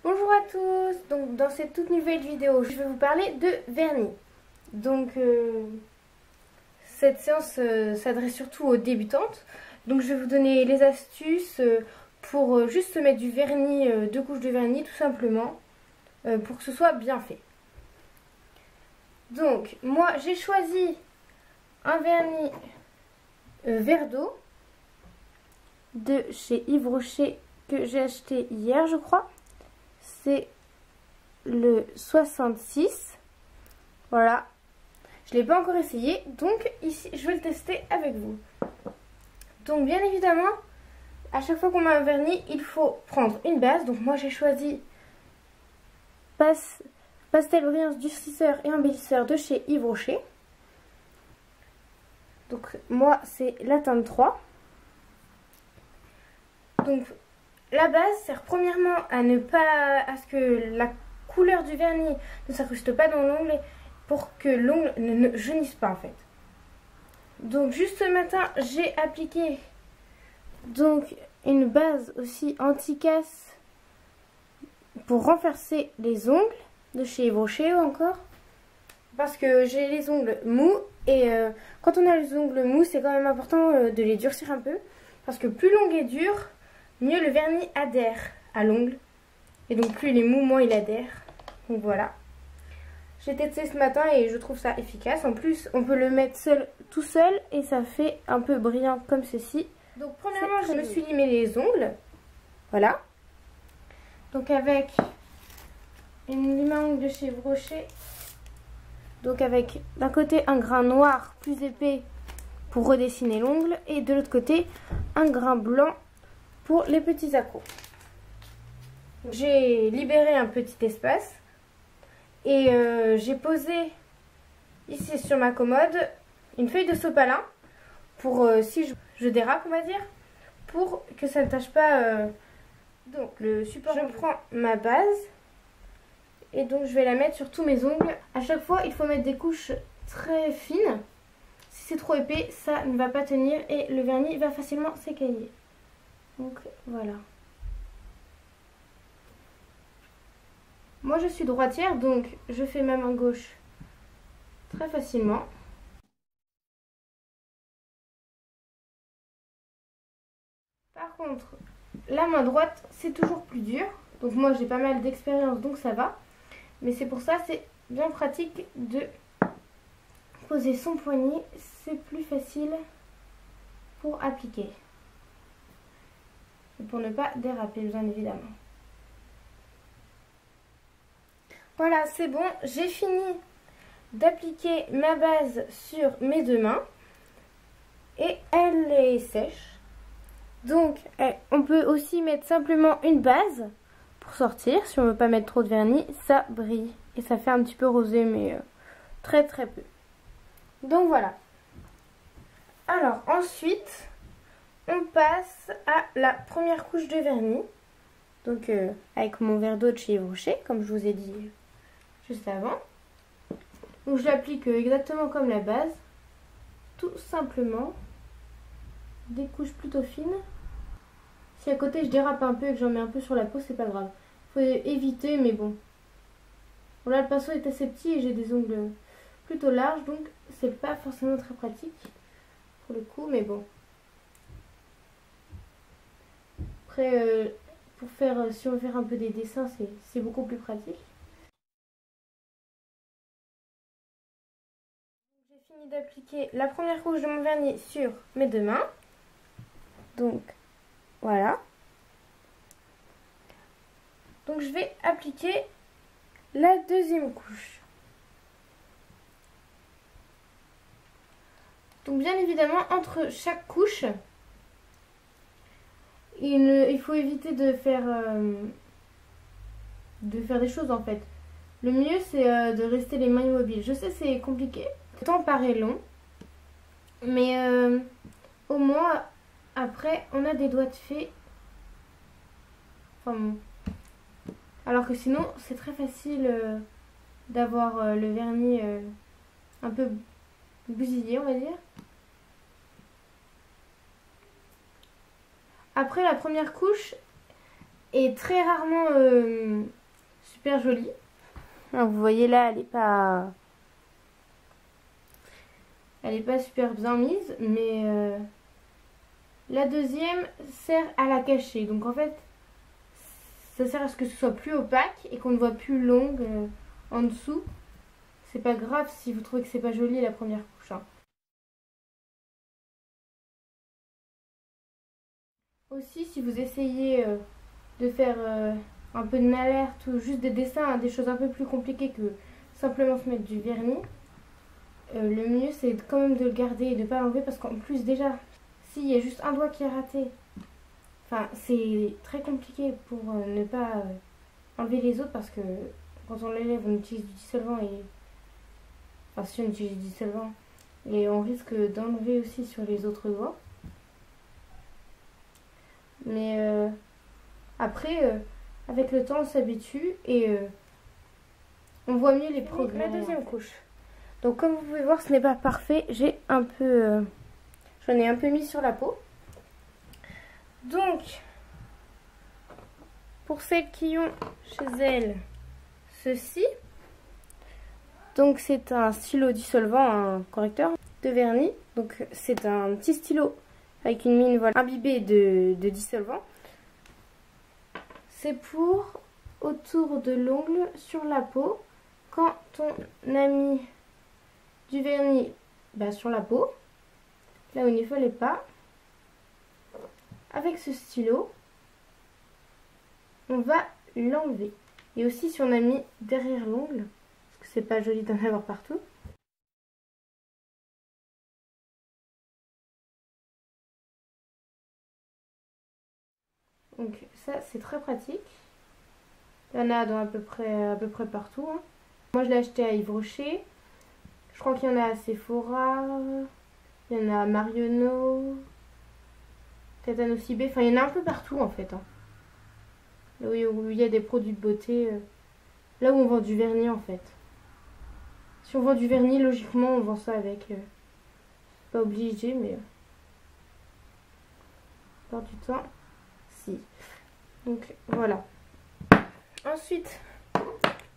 Bonjour à tous, donc dans cette toute nouvelle vidéo je vais vous parler de vernis. Donc cette séance s'adresse surtout aux débutantes. Donc je vais vous donner les astuces pour juste mettre du vernis, 2 couches de vernis tout simplement, pour que ce soit bien fait. Donc moi j'ai choisi un vernis vert d'eau de chez Yves Rocher que j'ai acheté hier je crois. C'est le 66. Voilà. Je ne l'ai pas encore essayé. Donc ici, je vais le tester avec vous. Donc bien évidemment, à chaque fois qu'on met un vernis, il faut prendre une base. Donc moi j'ai choisi Pastel Brillance durcisseur et embellisseur de chez Yves Rocher. Donc moi c'est la teinte 3. Donc la base sert premièrement à ce que la couleur du vernis ne s'incruste pas dans l'ongle pour que l'ongle ne jaunisse pas en fait. Donc juste ce matin j'ai appliqué donc une base aussi anti-casse pour renforcer les ongles de chez Yves Rocher encore. Parce que j'ai les ongles mous et quand on a les ongles mous c'est quand même important de les durcir un peu. Parce que plus l'ongle est dur, mieux le vernis adhère à l'ongle. Et donc plus il est mou, moins il adhère. Donc voilà. J'ai testé ce matin et je trouve ça efficace. En plus, on peut le mettre tout seul et ça fait un peu brillant comme ceci. Donc premièrement, je me suis limé les ongles. Voilà. Donc avec une lime à ongles de chez Yves Rocher. Donc avec d'un côté un grain noir plus épais pour redessiner l'ongle. Et de l'autre côté, un grain blanc pour les petits accros. J'ai libéré un petit espace et j'ai posé ici sur ma commode une feuille de sopalin pour si je dérape on va dire, pour que ça ne tâche pas donc le support. Je prends ma base et donc je vais la mettre sur tous mes ongles. À chaque fois il faut mettre des couches très fines. Si c'est trop épais ça ne va pas tenir et le vernis va facilement s'écailler. Donc voilà. Moi je suis droitière donc je fais ma main gauche très facilement. Par contre la main droite c'est toujours plus dur. Donc moi j'ai pas mal d'expérience donc ça va. Mais c'est pour ça c'est bien pratique de poser son poignet. C'est plus facile pour appliquer. Et pour ne pas déraper bien évidemment. Voilà, c'est bon, j'ai fini d'appliquer ma base sur mes 2 mains et elle est sèche. Donc on peut aussi mettre simplement une base pour sortir. Si on ne veut pas mettre trop de vernis, ça brille et ça fait un petit peu rosé mais très très peu. Donc voilà. Alors ensuite on passe à la première couche de vernis. Donc avec mon verre d'eau de chez Yves Rocher comme je vous ai dit juste avant. Donc je l'applique exactement comme la base. Tout simplement. Des couches plutôt fines. Si à côté je dérape un peu et que j'en mets un peu sur la peau, c'est pas grave. Faut éviter mais bon. Bon là le pinceau est assez petit et j'ai des ongles plutôt larges. Donc c'est pas forcément très pratique pour le coup mais bon. Après pour faire, si on veut faire un peu des dessins c'est beaucoup plus pratique. J'ai fini d'appliquer la première couche de mon vernis sur mes 2 mains. Donc voilà. Donc je vais appliquer la deuxième couche. Donc bien évidemment entre chaque couche, il faut éviter de faire des choses en fait. Le mieux c'est de rester les mains immobiles. Je sais c'est compliqué, le temps paraît long, mais au moins après on a des doigts de fée. Enfin bon. Alors que sinon c'est très facile d'avoir le vernis un peu bousillé on va dire. Après la première couche est très rarement super jolie. Alors, vous voyez là, elle est pas super bien mise, mais la deuxième sert à la cacher. Donc en fait, ça sert à ce que ce soit plus opaque et qu'on ne voit plus l'ongle en dessous. C'est pas grave si vous trouvez que c'est pas joli la première couche, hein. Aussi, si vous essayez de faire un peu de alerte ou juste des dessins, hein, des choses un peu plus compliquées que simplement se mettre du vernis, le mieux c'est quand même de le garder et de ne pas l'enlever parce qu'en plus déjà, s'il y a juste un doigt qui est raté, enfin c'est très compliqué pour ne pas enlever les autres parce que quand on l'élève on utilise du dissolvant et... Enfin si on utilise du dissolvant et on risque d'enlever aussi sur les autres doigts. Mais après, avec le temps, on s'habitue et on voit mieux les progrès. La deuxième couche. Donc comme vous pouvez voir, ce n'est pas parfait. J'ai un peu... j'en ai un peu mis sur la peau. Donc, pour celles qui ont chez elles ceci, donc c'est un stylo dissolvant, un correcteur de vernis. Donc c'est un petit stylo avec une mine voilà, imbibée de dissolvant. C'est pour autour de l'ongle sur la peau. Quand on a mis du vernis sur la peau, là où il ne fallait pas, avec ce stylo, on va l'enlever. Et aussi si on a mis derrière l'ongle, parce que c'est pas joli d'en avoir partout. Donc ça c'est très pratique. Il y en a dans à peu près partout, hein. Moi je l'ai acheté à Yves Rocher. Je crois qu'il y en a à Sephora. Il y en a à Marionneau. Peut-être à Nocibé. Enfin il y en a un peu partout en fait, hein. Là où il y a des produits de beauté. Là où on vend du vernis en fait. Si on vend du vernis, logiquement on vend ça avec. Pas obligé mais... la plupart du temps, si. Donc voilà. Ensuite,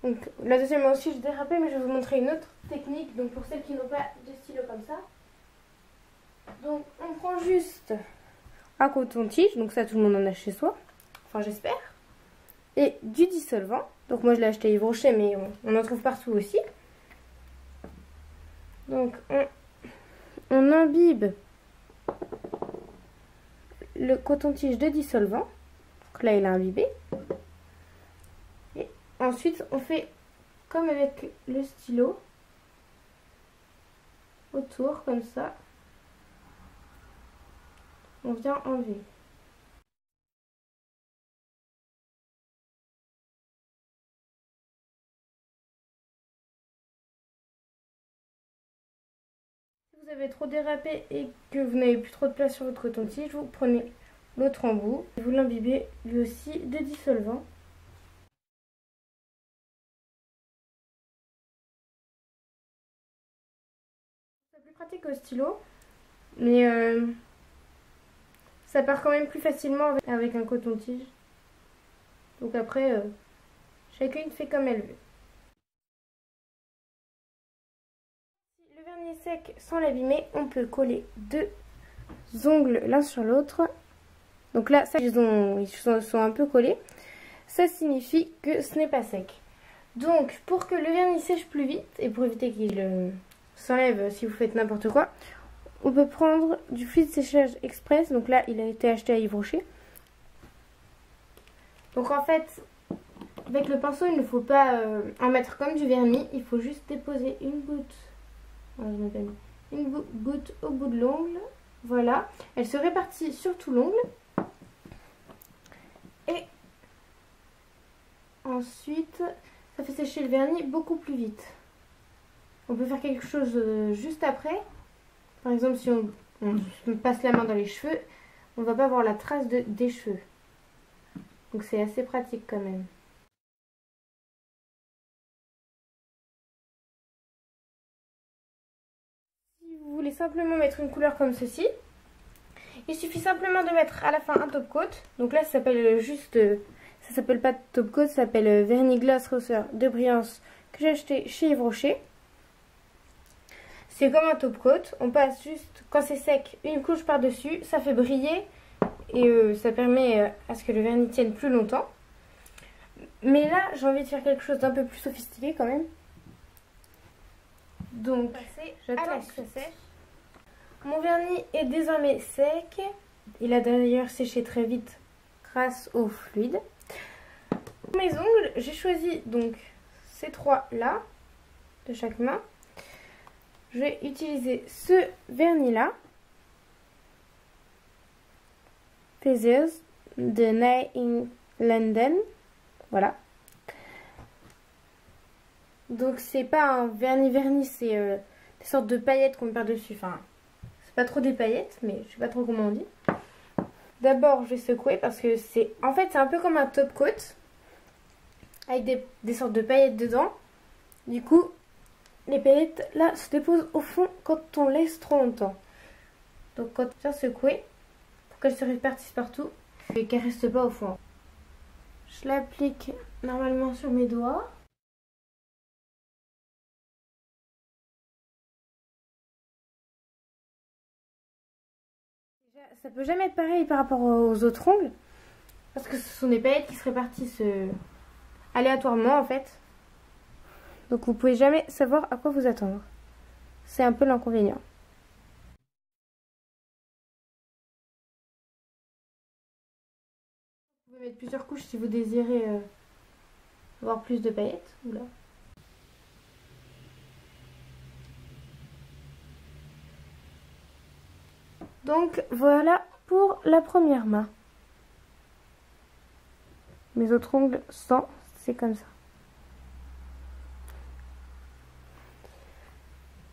donc, la deuxième aussi je dérapais, mais je vais vous montrer une autre technique. Donc pour celles qui n'ont pas de stylo comme ça. Donc on prend juste un coton-tige, donc ça tout le monde en a chez soi. Enfin j'espère. Et du dissolvant. Donc moi je l'ai acheté à Yves Rocher, mais on en trouve partout aussi. Donc on imbibe le coton-tige de dissolvant. Donc là il est imbibé. Et ensuite on fait comme avec le stylo. Autour comme ça. On vient enlever. Si vous avez trop dérapé et que vous n'avez plus trop de place sur votre coton-tige, vous prenez l'autre embout et vous l'imbibez lui aussi de dissolvant. C'est plus pratique au stylo, mais ça part quand même plus facilement avec un coton-tige. Donc après, chacune fait comme elle veut. Si le vernis est sec sans l'abîmer, on peut coller deux ongles l'un sur l'autre. Donc là, ça, ils sont un peu collés. Ça signifie que ce n'est pas sec. Donc, pour que le vernis sèche plus vite et pour éviter qu'il s'enlève si vous faites n'importe quoi, on peut prendre du fluide séchage express. Donc là, il a été acheté à Yves Rocher. Donc en fait, avec le pinceau, il ne faut pas en mettre comme du vernis. Il faut juste déposer une goutte. Une goutte au bout de l'ongle. Voilà. Elle se répartit sur tout l'ongle. Et ensuite, ça fait sécher le vernis beaucoup plus vite. On peut faire quelque chose juste après. Par exemple, si on passe la main dans les cheveux, on ne va pas voir la trace des cheveux. Donc c'est assez pratique quand même. Si vous voulez simplement mettre une couleur comme ceci, il suffit simplement de mettre à la fin un top coat. Donc là ça s'appelle juste Ça s'appelle pas top coat, ça s'appelle vernis glace rosseur de brillance que j'ai acheté chez Yves Rocher. C'est comme un top coat, on passe juste quand c'est sec une couche par dessus, ça fait briller et ça permet à ce que le vernis tienne plus longtemps. Mais là j'ai envie de faire quelque chose d'un peu plus sophistiqué quand même. Donc j'attends que ça sèche. Mon vernis est désormais sec. Il a d'ailleurs séché très vite grâce au fluide. Pour mes ongles, j'ai choisi donc ces trois là de chaque main. Je vais utiliser ce vernis là, Feathers de Nye in London. Voilà. Donc c'est pas un vernis, c'est des sortes de paillettes qu'on met par-dessus. Enfin, c'est pas trop des paillettes, mais je sais pas trop comment on dit. D'abord, je vais secouer parce que c'est... En fait, c'est un peu comme un top coat. Avec des sortes de paillettes dedans. Du coup, les paillettes, là, se déposent au fond quand on laisse trop longtemps. Donc, quand on vient secouer, pour qu'elles se répartissent partout et qu'elles ne restent pas au fond. Je l'applique normalement sur mes doigts. Ça peut jamais être pareil par rapport aux autres ongles. Parce que ce sont des paillettes qui se répartissent aléatoirement en fait. Donc vous pouvez jamais savoir à quoi vous attendre. C'est un peu l'inconvénient. Vous pouvez mettre plusieurs couches si vous désirez avoir plus de paillettes. Oula. Donc voilà pour la première main. Mes autres ongles sans, c'est comme ça.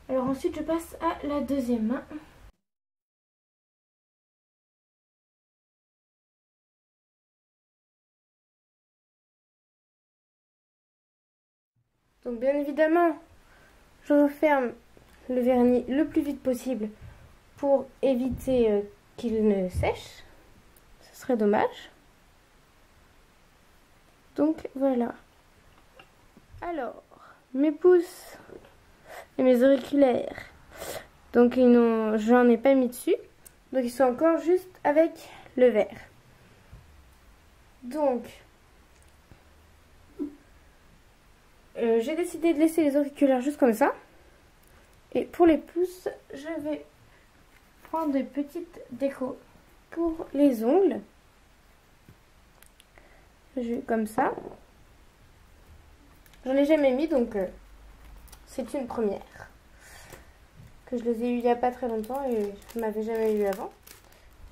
Alors ensuite je passe à la deuxième main. Donc bien évidemment, je referme le vernis le plus vite possible pour éviter qu'il ne sèche. Ce serait dommage. Donc voilà. Alors, mes pouces et mes auriculaires. Donc j'en ai pas mis dessus. Donc ils sont encore juste avec le verre. Donc j'ai décidé de laisser les auriculaires juste comme ça. Et pour les pouces, je vais prendre des petites décos pour les ongles. Comme ça. J'en ai jamais mis donc c'est une première. Que je les ai eu il n'y a pas très longtemps et je m'avais jamais eu avant.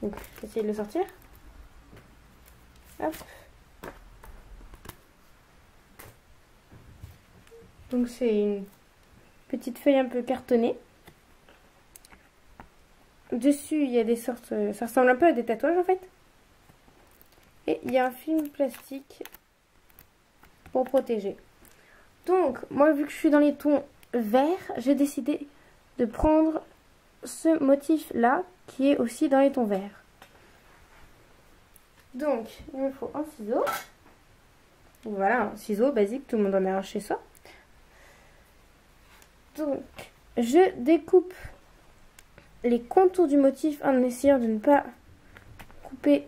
Donc je vais essayer de le sortir. Hop. Donc c'est une petite feuille un peu cartonnée. Dessus il y a des sortes, ça ressemble un peu à des tatouages en fait. Et il y a un film plastique pour protéger. Donc moi vu que je suis dans les tons verts, j'ai décidé de prendre ce motif là qui est aussi dans les tons verts. Donc il me faut un ciseau. Voilà, un ciseau basique, tout le monde en a un chez soi. Donc je découpe les contours du motif en essayant de ne pas couper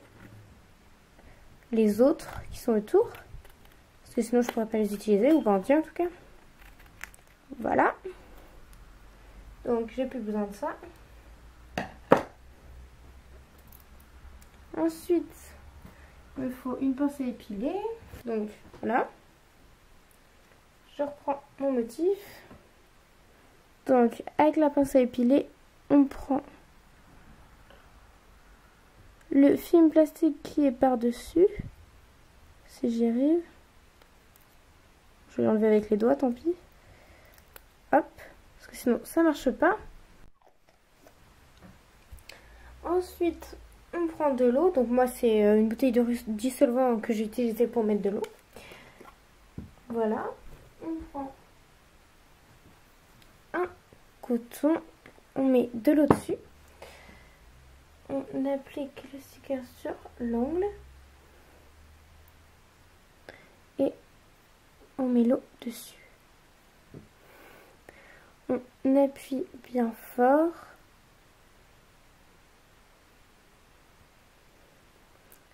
les autres qui sont autour. Parce que sinon je pourrais pas les utiliser, ou pas entiers en tout cas. Voilà. Donc j'ai plus besoin de ça. Ensuite, il me faut une pince à épiler. Donc voilà. Je reprends mon motif. Donc avec la pince à épiler, on prend le film plastique qui est par-dessus. Si j'y arrive. Je vais l'enlever avec les doigts, tant pis. Hop. Parce que sinon ça marche pas. Ensuite, on prend de l'eau. Donc moi c'est une bouteille de dissolvant que j'ai utilisée pour mettre de l'eau. Voilà. On prend un coton. On met de l'eau dessus. On applique le sticker sur l'ongle. met l'eau dessus. On appuie bien fort.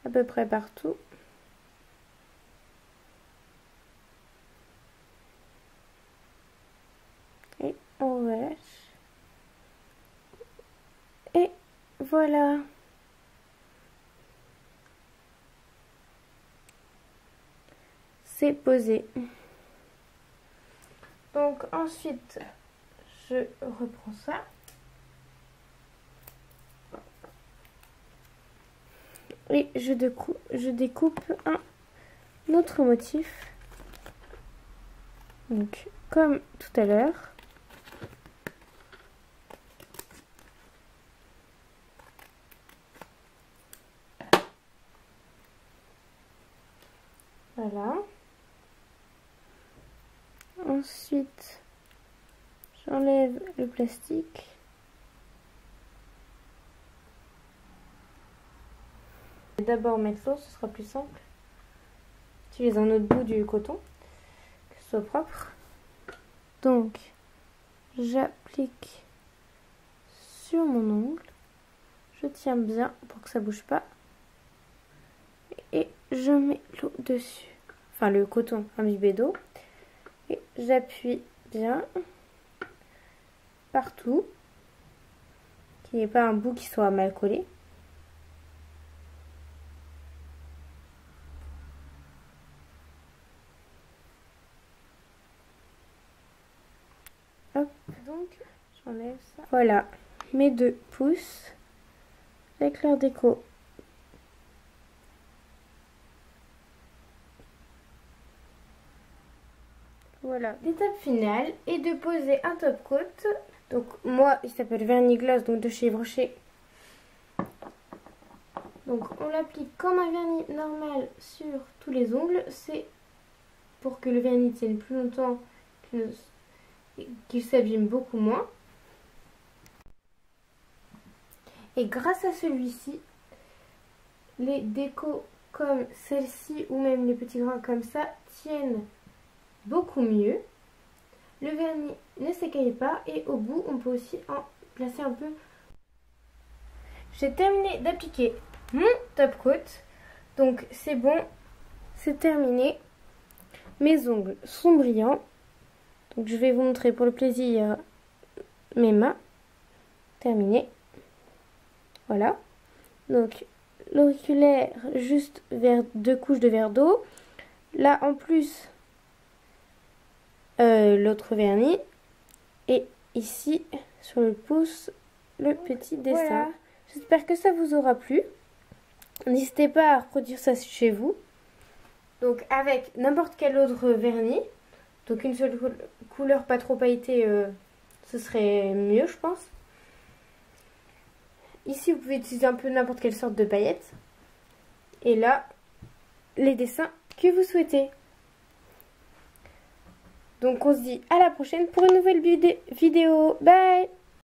À peu près partout. Et on relâche. Et voilà. C'est posé. Donc ensuite, je reprends ça. Et je découpe un autre motif. Donc comme tout à l'heure. Voilà. Ensuite, j'enlève le plastique. D'abord mettre l'eau, ce sera plus simple. J'utilise un autre bout du coton, que ce soit propre. Donc, j'applique sur mon ongle. Je tiens bien pour que ça bouge pas. Et je mets l'eau dessus. Enfin, le coton imbibé d'eau. Et j'appuie bien partout. Qu'il n'y ait pas un bout qui soit mal collé. Hop, donc j'enlève ça. Voilà, mes 2 pouces avec leur déco. Voilà, l'étape finale est de poser un top coat. Donc moi, il s'appelle Vernis Gloss, donc de chez Yves Rocher. Donc on l'applique comme un vernis normal sur tous les ongles. C'est pour que le vernis tienne plus longtemps, qu'il s'abîme beaucoup moins. Et grâce à celui-ci, les décos comme celle-ci ou même les petits grains comme ça tiennent beaucoup mieux. Le vernis ne s'écaille pas et au bout on peut aussi en placer un peu. J'ai terminé d'appliquer mon top coat. Donc c'est bon, c'est terminé. Mes ongles sont brillants. Donc je vais vous montrer pour le plaisir mes mains. Terminé. Voilà. Donc l'auriculaire juste vers 2 couches de verre d'eau. Là en plus l'autre vernis. Et ici sur le pouce le petit dessin. Voilà. J'espère que ça vous aura plu. N'hésitez pas à reproduire ça chez vous. Donc avec n'importe quel autre vernis. Donc une seule couleur pas trop pailletée, ce serait mieux je pense. Ici vous pouvez utiliser un peu n'importe quelle sorte de paillettes. Et là, les dessins que vous souhaitez. Donc on se dit à la prochaine pour une nouvelle vidéo. Bye!